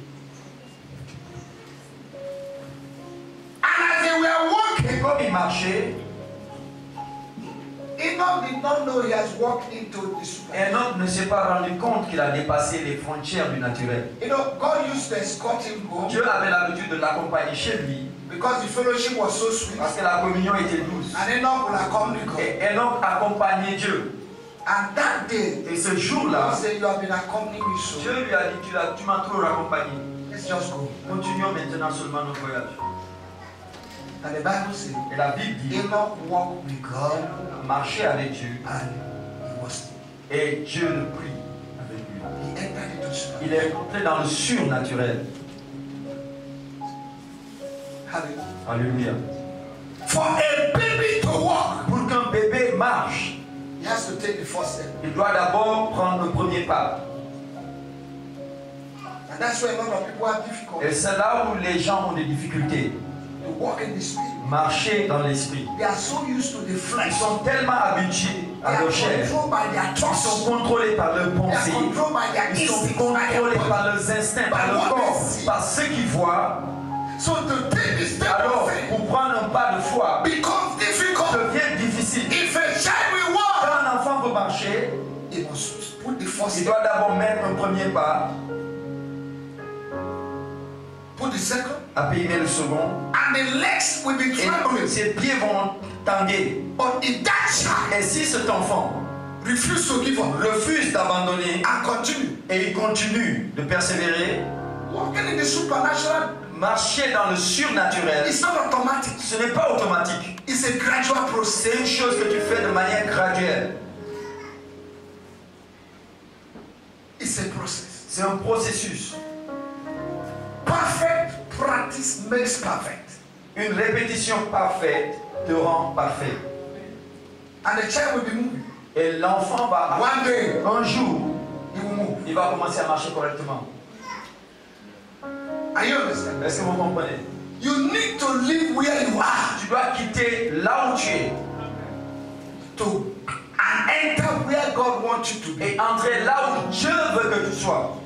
And as they were walking, Et comme il marchait, Enoch did not know he has walked into the supernatural. Enoch ne s'est pas rendu compte qu'il a dépassé les frontières du naturel. You know, God used to escort him home Dieu avait l'habitude de l'accompagner chez lui because the fellowship was so sweet. parce que la communion était douce. And Enoch will accompany God. Et Enoch accompagnait Dieu. And that day, Et ce God jour-là, said, you have been accompanying me so. Dieu lui a dit, tu m'as trop accompagné. Let's just go. Continuons maintenant seulement notre voyage. And the Bible says, Et la Bible dit, Enoch walked with God marcher avec Dieu and he was, et Dieu le prie avec lui. he entered into the supernatural. Il est entré dans le surnaturel. Hallelujah. Alléluia. For a baby to walk, Pour qu'un bébé marche, he has to take the first step. il doit d'abord prendre le premier pas. And that's why a lot of people have Et difficulty c'est là où les gens ont des difficultés. to walk in the spirit. Marcher dans l'esprit. They are so used to the Ils flesh. sont tellement habitués They à are leur chair. controlled by their Ils sont thoughts. contrôlés par leurs They are pensées. controlled by their Ils sont instincts, by their contrôlés par body. leurs instincts, par leur corps, par ce qu'ils voient. So to take this step Alors, of faith pour prendre un pas de foi, becomes difficult. devient difficile. If a child will walk, Quand un enfant veut marcher, he must put the first il step, doit d'abord mettre un premier pas, put the second, appuyer le second, and the legs will be et trembling. ses pieds vont tanguer. But if that child Et si cet enfant refuse to give up refuse d'abandonner and continue, et il continue de persévérer, walking in the supernatural marcher dans le surnaturel, is not automatic. ce n'est pas automatique. It's a gradual process. C'est une chose que tu fais de manière graduelle. It's a process. C'est un processus. Perfect practice makes perfect. Une répétition parfaite te rend parfait. And the child will be moving. Et l'enfant va, One day, un jour, he will move. il va commencer à marcher correctement. Are you understand? Est-ce que vous comprenez? You need to live where you are Tu dois quitter là où tu es to and enter where God wants you to be. et entrer là où Dieu veut que tu sois.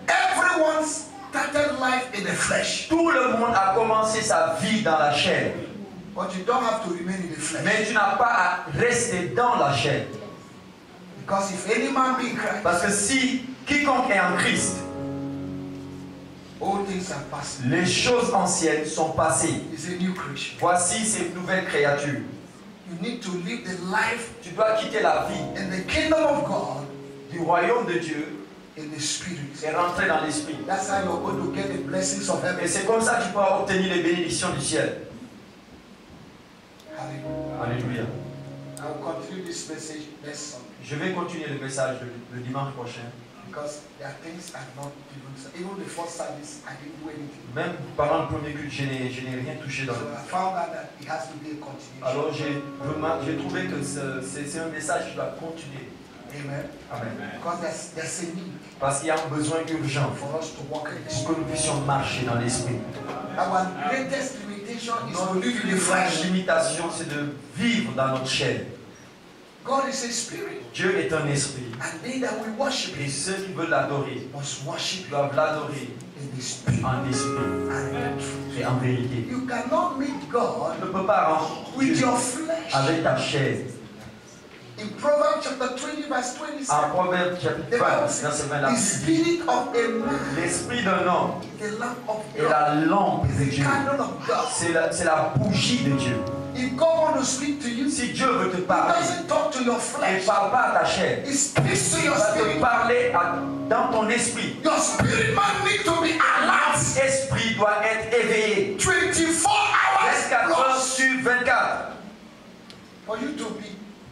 Everyone started life in the flesh, Tout le monde a commencé sa vie dans la chair. but you don't have to remain in the flesh. Mais tu n'as pas à rester dans la chair. Because if any man be in Christ, Parce que si quiconque est en Christ, all things are passed. les choses anciennes sont passées. He's a new creation. Voici ces nouvelles créatures. You need to live the life Tu dois quitter la vie in the kingdom of God du royaume de Dieu in the spirit. et rentrer dans l'esprit. That's how you're going to get the blessings of Et heaven. c'est comme ça que tu pourras obtenir les bénédictions du ciel. Hallelujah. Alléluia. I will continue this message next Sunday Je vais continuer le message le dimanche prochain. because there are things I'm not even the first service I didn't do anything. Même pendant le premier culte, je n'ai rien touché dans So le... I found out that it has to be a continuation. Alors j'ai trouvé que c'est un message qui doit continuer. Amen. Amen. Because there's a need Parce qu'il y a un besoin urgent for us to walk in the pour spirit. que nous puissions marcher dans l'esprit. Our greatest limitation is to Notre live in the plus grande flesh. limitation, c'est de vivre dans notre chair. God is a spirit. Dieu est un esprit. And they that will worship Et him ceux qui veulent l'adorer must worship him doivent l'adorer in the spirit en esprit and in truth. et en vérité. You cannot meet Tu God ne peux pas rendre with Dieu your flesh. avec ta chair. In Proverbs chapter 20 verse 27, En Proverbe chapitre the 20, Bible says, verset 20, la the Bible dit, spirit of a man l'esprit d'un homme is the lamp of est God, la lampe de the Dieu. candle of God. C'est la bougie de Dieu. If God wants to speak to you, Si Dieu veut te he parler, doesn't talk to your il ne flesh. parle pas à ta chair. He speaks to Il your va te spirit. parler dans ton esprit. Your spirit man needs to be alert. L'esprit doit être éveillé 24 hours 24 heures plus sur 24 for you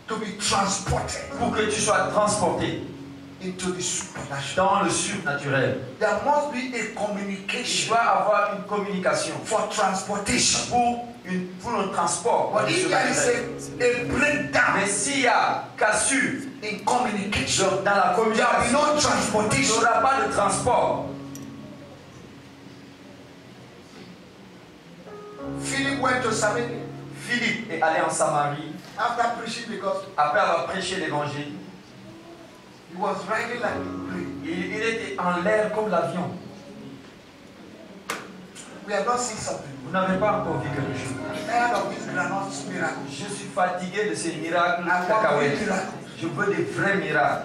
to be transported pour que tu sois transporté into the supernatural. dans le surnaturel. There must be a Il communication doit avoir une communication for transportation. pour le transport. But if there is a breakdown Mais s'il y a cassure in communication, dans la there will be communication, no il n'y transportation. aura pas de transport. Philip went to Samaria Philippe est allé en Samarie after preaching the gospel. après avoir prêché l'évangile. He was riding like a plane. Il était en l'air comme l'avion. We have not seen something. Vous n'avez pas encore vu quelque chose. I'm tired of these granotes miracles. Je suis fatigué de ces miracles I want real cacahuètes. miracles. Je veux des vrais miracles.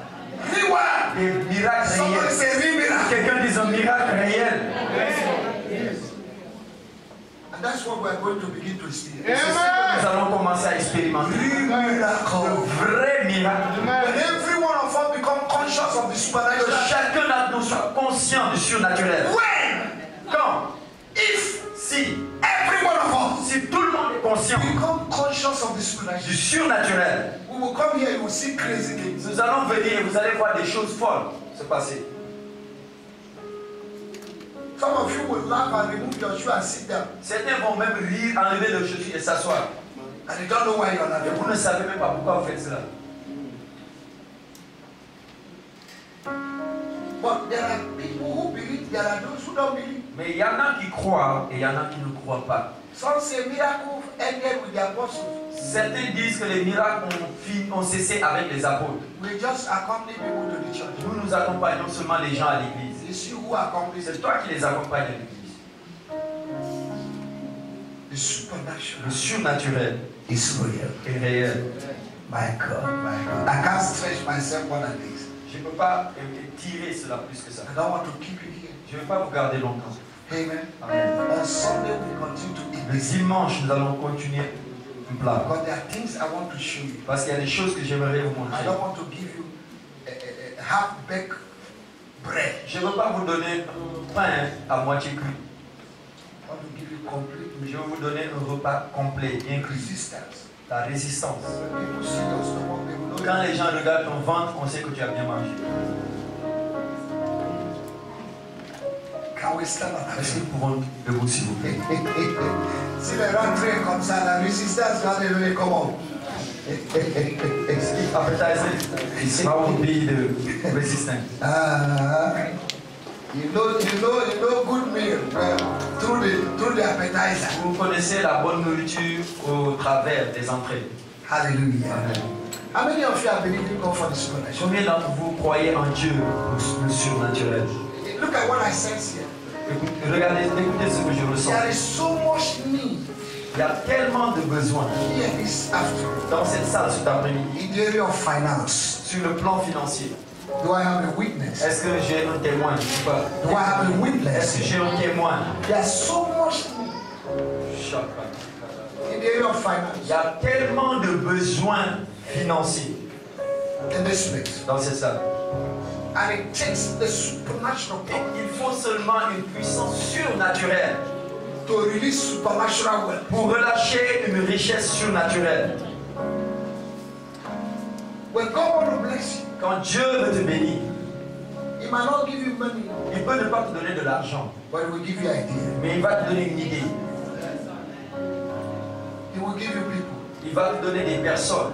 Real one. Des miracles Somebody réels. say real miracle. Quelqu'un dise un miracle réel. And that's what we are going to begin to experience. C'est ce que nous allons commencer à expérimenter. Real De miracle. vrais miracles. When every one of us become conscious of the Que supernatural. chacun d'entre nous soit conscient du surnaturel. When? Quand? If Si. every one of us Si tout le monde est conscient become conscious of the du supernatural, surnaturel, we will come here, you will see crazy things. nous allons venir et vous allez voir des choses folles se passer. Some of you will laugh and remove your shoe and sit down. Certains vont même rire, enlever leurs chaussures et s'asseoir. And you don't know why you're Et laughing. vous ne savez même pas pourquoi vous faites cela. But there are people who believe, there are those who don't believe. Mais il y en a qui croient et il y en a qui ne croient pas. Some say miracle ended with the apostles. Certains disent que les miracles ont cessé avec les apôtres. We just accompany people to the church. Nous accompagnons seulement les gens à l'église. It's you who accompanies C'est it. toi qui les accompagnes à l'église. The supernatural Le surnaturel is real. est réel. My God, my God. I can't stretch myself more than this. Je ne peux pas tirer cela plus que ça. I don't want to keep you here. Je ne vais pas vous garder longtemps. Amen. Amen. On Sunday we continue to eat Le this. dimanche, nous allons continuer un plat. Because there are things I want to show you. Parce qu'il y a des choses que j'aimerais vous I montrer. don't want to give you a half-baked bread. Je ne veux pas vous donner un pain à moitié cuit. I want to give you complete Je vais vous donner un repas complet, inclus. resistance. La résistance. When people see your stomach, they will know Quand les gens regardent ton ventre, on sait que tu as bien mangé. Can we stand on Est-ce que that? nous pouvons debout, s'il vous plaît? Si le rentrée comme ça, la résistance va devenir comment? Appetizer, pas un pays de résistance. You know good meal through the appetizer. Vous connaissez la bonne nourriture au travers des entrées. Hallelujah. Amen. How many of you are believing God for the supernatural? Combien d'entre vous croyez en Dieu pour le surnaturel? Look at what I sense here. Regardez, écoutez ce que je ressens. There is so much need Il y a tellement de besoins here this afternoon dans cette salle cet après-midi in the area of finance. sur le plan financier. Do I have a witness? Est-ce que j'ai un témoin? Je sais pas. Do I have a Est-ce witness? que j'ai un témoin? There's so much need in the area of Il finance y a tellement de besoins financiers in this place. dans cette salle. And it takes the supernatural Et power il faut seulement une puissance surnaturelle to release supernatural wealth. pour relâcher une richesse surnaturelle. When God wants to bless you, Quand Dieu veut te bénir, He might not give you money, il peut ne pas te donner de l'argent, but He will give you idea. mais il va te donner une idée. He will give you people. Il va te donner des personnes.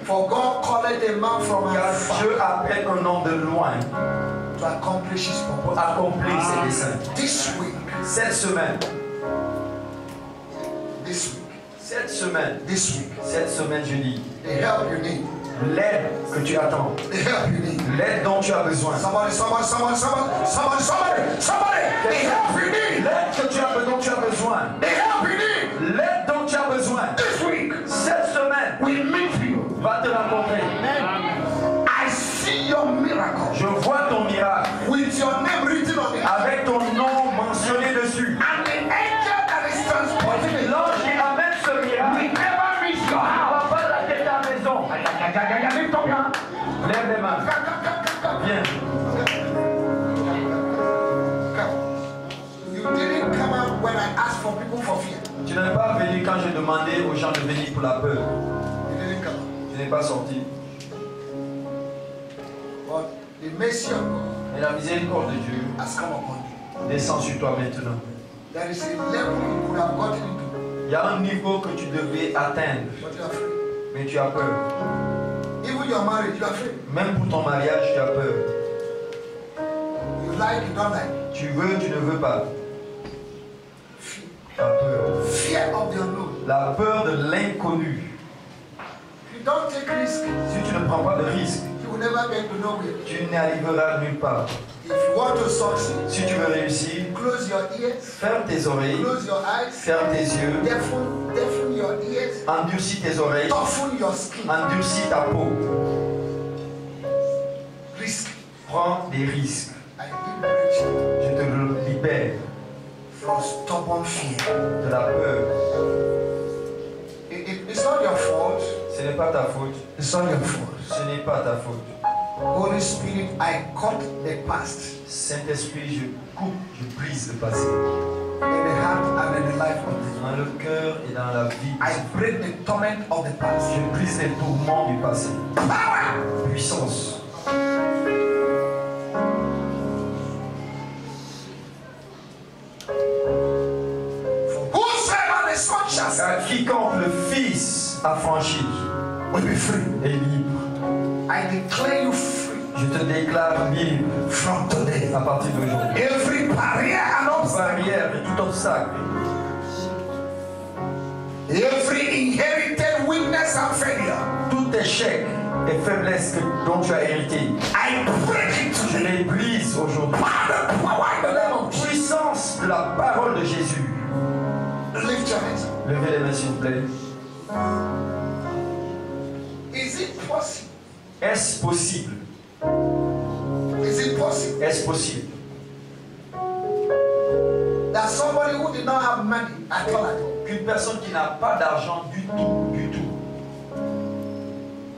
For God called a man from Car afar Dieu appelle un homme de loin to accomplish His pour purpose. accomplir ses desseins. This week, Cette semaine, this week, cette semaine, this week, cette semaine, je dis, the help you need L'aide que tu attends. The help you need. L'aide dont tu as besoin. Somebody. The help you need. L'aide dont tu as besoin. The help you need. L'aide dont tu as besoin. This week, Cette semaine we meet you. va te rencontrer. I see your miracle. Je vois ton miracle With your name written on it. avec ton nom mentionné dessus. And the angel that is transporting it. L'ange qui amène ce miracle We never miss your ne house. va pas laisser ta maison. Lift up your hand. Lève les mains. Come. Viens. You didn't come out when I asked for people for fear. Tu n'es pas venu quand j'ai demandé aux gens de venir pour la peur. You didn't come out. Tu n'es pas sorti. But the mercy of God Et la miséricorde de Dieu has come upon you. descend sur toi maintenant. There is a level you could have gotten into, Il y a un niveau que tu devais atteindre, but you are afraid. mais tu as peur. Even your marriage, you are afraid. Même pour ton mariage, tu as peur. You like, you don't like. Tu veux, tu ne veux pas. Fear. Tu as peur. Fear of the unknown. La peur de l'inconnu. If you don't take risk, Si tu ne prends pas de risque, you will never get to nowhere. tu n'arriveras nulle part. If you want to succeed, Si tu veux réussir, close your ears, ferme tes oreilles, close your eyes, ferme tes yeux, deafen your ears, endurcis tes oreilles, toughen your skin. endurcis ta peau. Risk. Prends des risques. I liberate you Je te libère from stubborn fear. de la peur. It's not your fault. Ce n'est pas ta faute. It's not your fault. Ce n'est pas ta faute. Holy Spirit, I cut the past Saint-Esprit, je coupe, je brise le passé. in the heart and in the life of the Dans le cœur et dans la vie. I break the torment of the past. Je brise les tourments du passé. Power! Puissance. Whosoever the Son shall set Quiconque le Fils a franchi will be free. est libre. I declare you free Je te déclare libre from today. à partir d'aujourd'hui. Every barrier and obstacle, Barrière et tout obstacle, every inherited weakness and failure, tout échec et faiblesse dont tu as hérité, I break it je today. les brise aujourd'hui. By the power in the name of Jesus. Puissance de la parole de Jésus. Lift your hands. Levez les mains s'il vous plaît. Is it possible? Est-ce possible? Is it possible Est-ce possible that somebody who did not have money at all qu'une personne qui n'a pas d'argent du tout,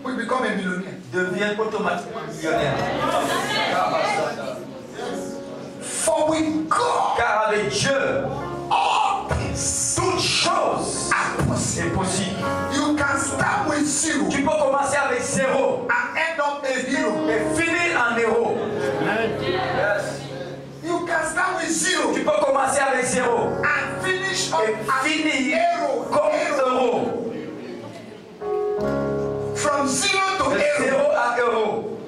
will become a millionaire? devienne automatiquement millionnaire? For with God, Car avec Dieu, all things toute chose are possible. est possible. You can start with zero Tu peux commencer avec zéro and end up a hero. et finir en héros. Yes. You can start with zero Tu peux commencer avec zéro and finish up et as finir hero. comme héros. From zero to De hero. zéro à héros.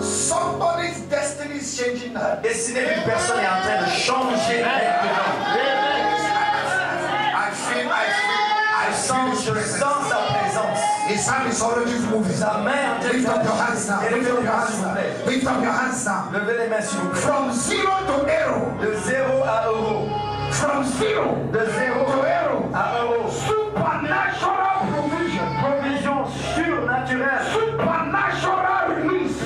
Somebody's destiny is changing now. La destinée d'une personne est en train de changer maintenant. I Je sens sa présence. His hand is already moving. Sa main est en train de Lift up your hands now. Lift up your hands now. Lift up your hands now. Levez les mains s'il vous plaît. From zero to hero. De zéro à héros. From zero De zéro to hero. à héros. Supernatural provision. Provision surnaturelle. Supernatural release.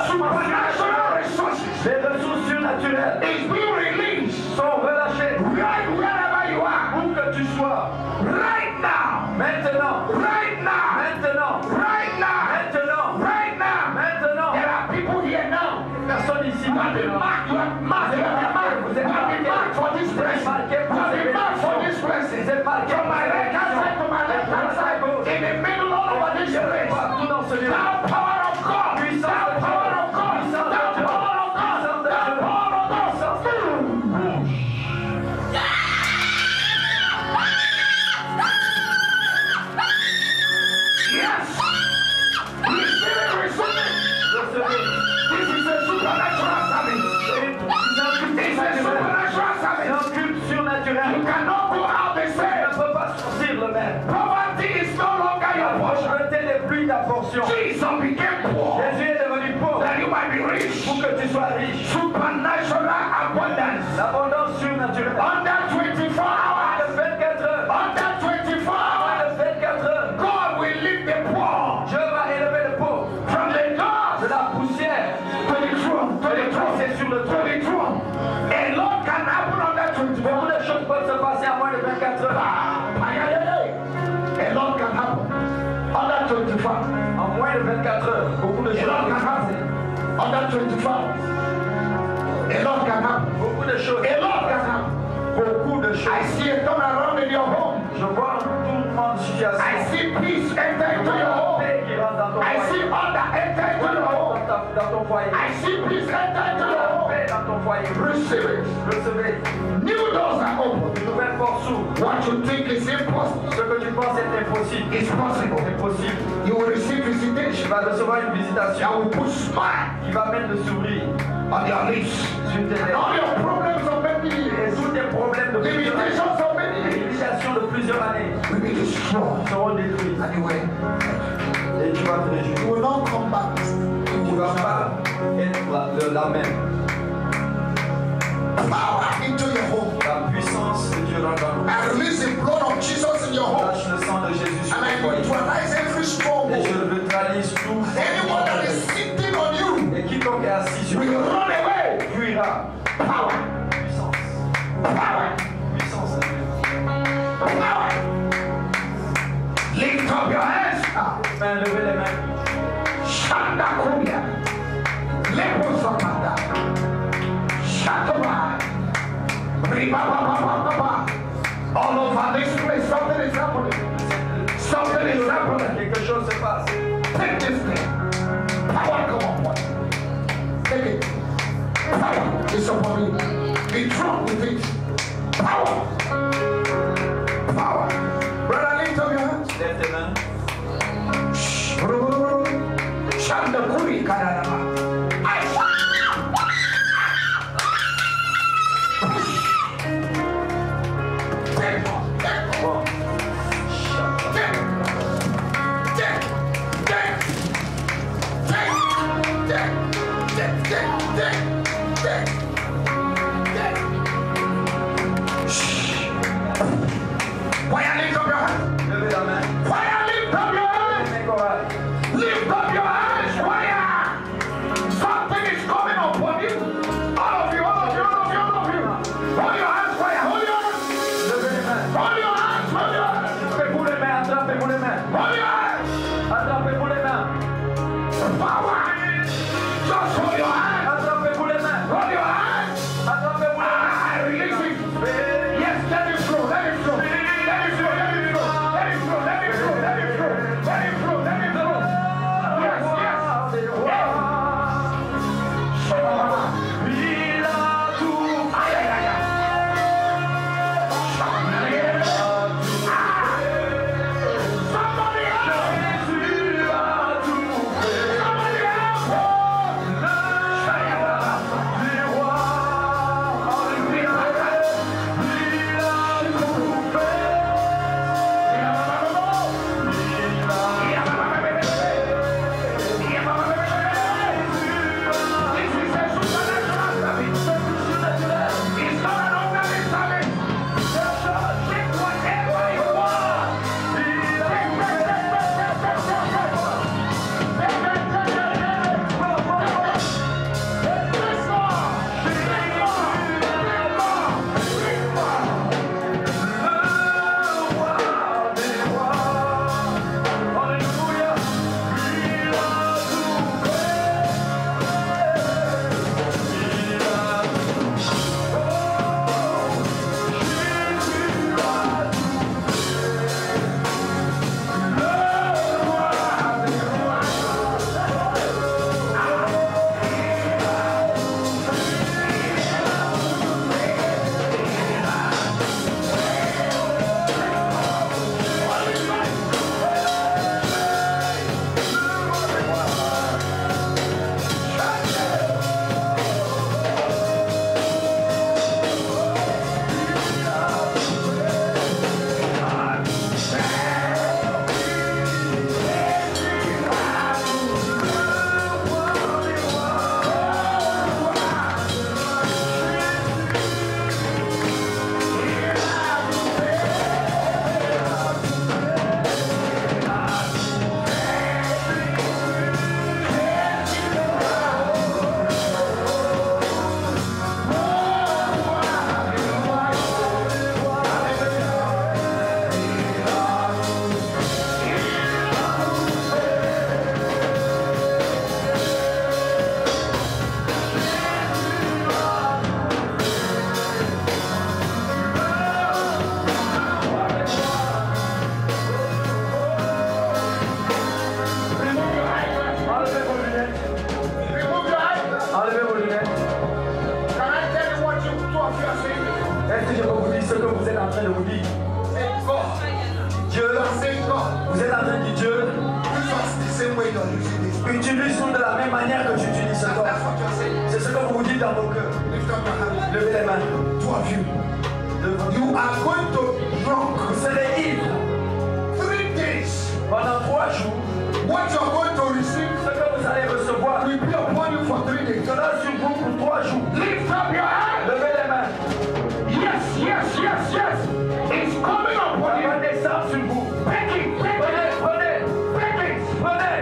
Supernatural resources Les ressources surnaturelles is being released sont relâchées. right wherever you are. Où que tu sois. Right now. Maintenant. Right now. Maintenant. Right now. Maintenant. Right now. Maintenant. There are people here now. Personne ici. You have been marked. You have been marked. You have been marked. You have been marked for this blessing. You have been marked for this blessing. From my right hand side to my left hand side. In the middle all over this place. Partout dans ce lieu. Thou power of God. Thou power of God. Thou power of God. Thou power of God. Yes. Receive it. Receive it. This is a supernatural service. This is a supernatural might be rich. Pour que tu sois riche. Supernatural abundance. L'abondance surnaturelle. Under 24 hours. De 24 heures. Under 24 hours. De 24 heures. God will lift the poor. Dieu va élever le pauvre. From the dust. De la poussière. To the throne. To the throne. C'est sur le To trône. the throne. A lot can happen under 24 Beaucoup hours. de choses peuvent se passer à moins de 24 heures. A lot can happen under 24 hours. En moins de 24 heures. Beaucoup de A choses lot peuvent can se happen passer. under 24 hours. A lot can happen. Beaucoup de choses. A lot can happen. Beaucoup de I choses. see a turnaround in your home. Je vois un tournement de situation. I see peace enter Je into vois your la home. paix qui rentre dans ton I foyer. see order enter into your home. Dans ton foyer. I see peace enter into your La home. paix dans ton foyer. Receive it. Recevez. New doors are open. Une nouvelle porte s'ouvre. What you think is impossible Ce que tu penses être impossible is possible. est possible. You will receive Tu visitation vas recevoir une that visitation will put smile qui va mettre le sourire on your lips. sur tes And lèvres. all your problems of many Et years, tous tes problèmes de plusieurs années, limitations of many les years, limitations de plusieurs années will be destroyed. seront détruites. Anyway, Et tu vas te you réjouir. will not come back. Tu ne vas pas être la même. Power into your home. La puissance de Dieu dans ta vie. I release the blood of Jesus in your home. Lâche le sang de Jésus sur And I ton foyer. neutralize every Et stronghold. je neutralise tout. Anyone that is sitting on you Et quiconque est assis sur will toi run away. fuira. Power. Puissance. Power. Puissance de Dieu. Power. Lift up your hands. Main, levez les mains. Shanda Kubia. Lepo Sakanda. Shatoba. Ribaba. All over this place, something is happening. Something is happening. Quelque chose se passe. Take this thing. Power come upon you. Take it. Power is upon you. Be drunk with it. Power. Power. Brother, lift up your hands. Lève tes mains. Shanda Kuri Kanadama. Bon. Lift up your hands. Levez la main. Lift up your hands. Main chorale. Lift up your hands. Fire. Something is coming upon you. All of you. Hold your hands. Fire. Hold your hands. Levez les mains. Hold your hands. Attrapez-vous les mains. Attrapez-vous les mains. Hold your hands. Attrapez-vous les mains. Power. Just hold your hands. Attrapez-vous les mains. Hold your hands. train de vous dire. Say God. Dieu, Say God. vous êtes en train de dire Dieu, Use us the same way you're using this. utilise-nous de la même manière que tu utilises ce corps. That's what you're saying. C'est ce que vous vous dites dans vos cœurs. Lift up your hand. Levez les mains. Two of you. Devant You are going to drunk Vous serez ivres 3 days. pendant 3 jours. What you're going to receive Ce que vous allez recevoir will be upon you for 3 days. sera sur vous pour 3 jours. Lift up your hand. Levez les mains. Yes, yes, yes, yes. It's coming Ça upon you. va descendre sur vous. Take it, take Prenez, it, prenez, take it. prenez.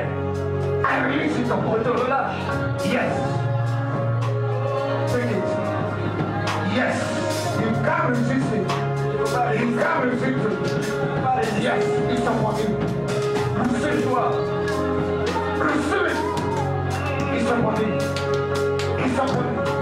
I release it upon On te you. relâche. Yes. Take it. Yes. You can't resist it. Il faut pas You résister. can't resist it. Il faut pas résister. Yes. It's upon you. Poussez-toi. Receive it. It's upon you. It's upon you.